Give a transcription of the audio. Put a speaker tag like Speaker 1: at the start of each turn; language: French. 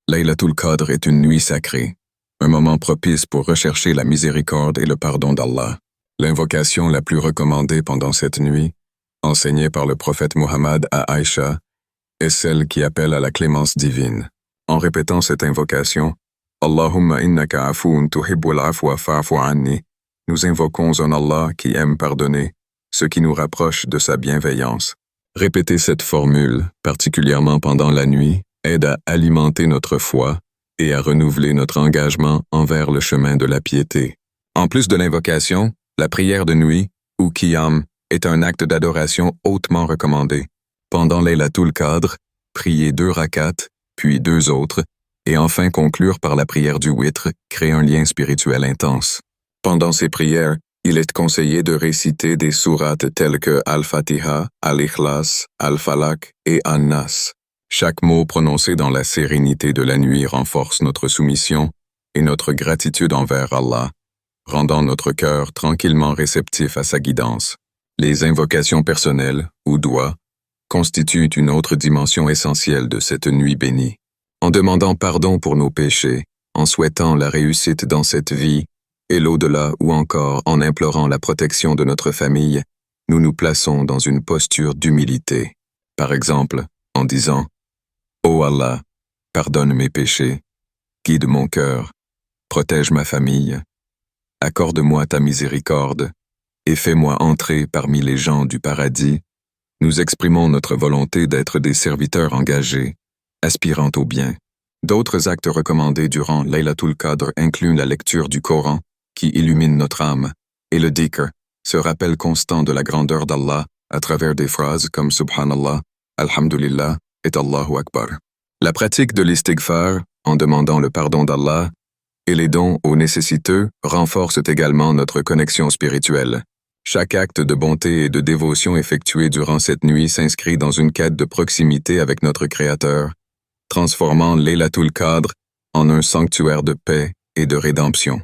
Speaker 1: Laylatul Qadr est une nuit sacrée, un moment propice pour rechercher la miséricorde et le pardon d'Allah. L'invocation la plus recommandée pendant cette nuit, enseignée par le prophète Muhammad à Aïcha, est celle qui appelle à la clémence divine. En répétant cette invocation, Allahumma innaka afoun tuhibbul afwa fa'fu anni, nous invoquons un Allah qui aime pardonner, ce qui nous rapproche de sa bienveillance. Répéter cette formule, particulièrement pendant la nuit, aide à alimenter notre foi et à renouveler notre engagement envers le chemin de la piété. En plus de l'invocation, la prière de nuit, ou qiyam, est un acte d'adoration hautement recommandé. Pendant Laylatul Qadr, prier 2 rakats, puis 2 autres, et enfin conclure par la prière du witr crée un lien spirituel intense. Pendant ces prières, il est conseillé de réciter des sourates telles que Al-Fatiha, Al-Ikhlas, Al-Falaq et An-Nas. Chaque mot prononcé dans la sérénité de la nuit renforce notre soumission et notre gratitude envers Allah, rendant notre cœur tranquillement réceptif à sa guidance. Les invocations personnelles, ou doigts, constituent une autre dimension essentielle de cette nuit bénie. En demandant pardon pour nos péchés, en souhaitant la réussite dans cette vie et l'au-delà ou encore en implorant la protection de notre famille, nous nous plaçons dans une posture d'humilité. Par exemple, en disant « Ô Allah, pardonne mes péchés, guide mon cœur, protège ma famille, accorde-moi ta miséricorde et fais-moi entrer parmi les gens du paradis », nous exprimons notre volonté d'être des serviteurs engagés, aspirant au bien. D'autres actes recommandés durant Laylatul Qadr incluent la lecture du Coran, qui illumine notre âme, et le dhikr, ce rappel constant de la grandeur d'Allah à travers des phrases comme Subhanallah, Alhamdulillah et Allahu Akbar. La pratique de l'istighfar, en demandant le pardon d'Allah, et les dons aux nécessiteux renforcent également notre connexion spirituelle. Chaque acte de bonté et de dévotion effectué durant cette nuit s'inscrit dans une quête de proximité avec notre Créateur, transformant Laylatul Qadr en un sanctuaire de paix et de rédemption.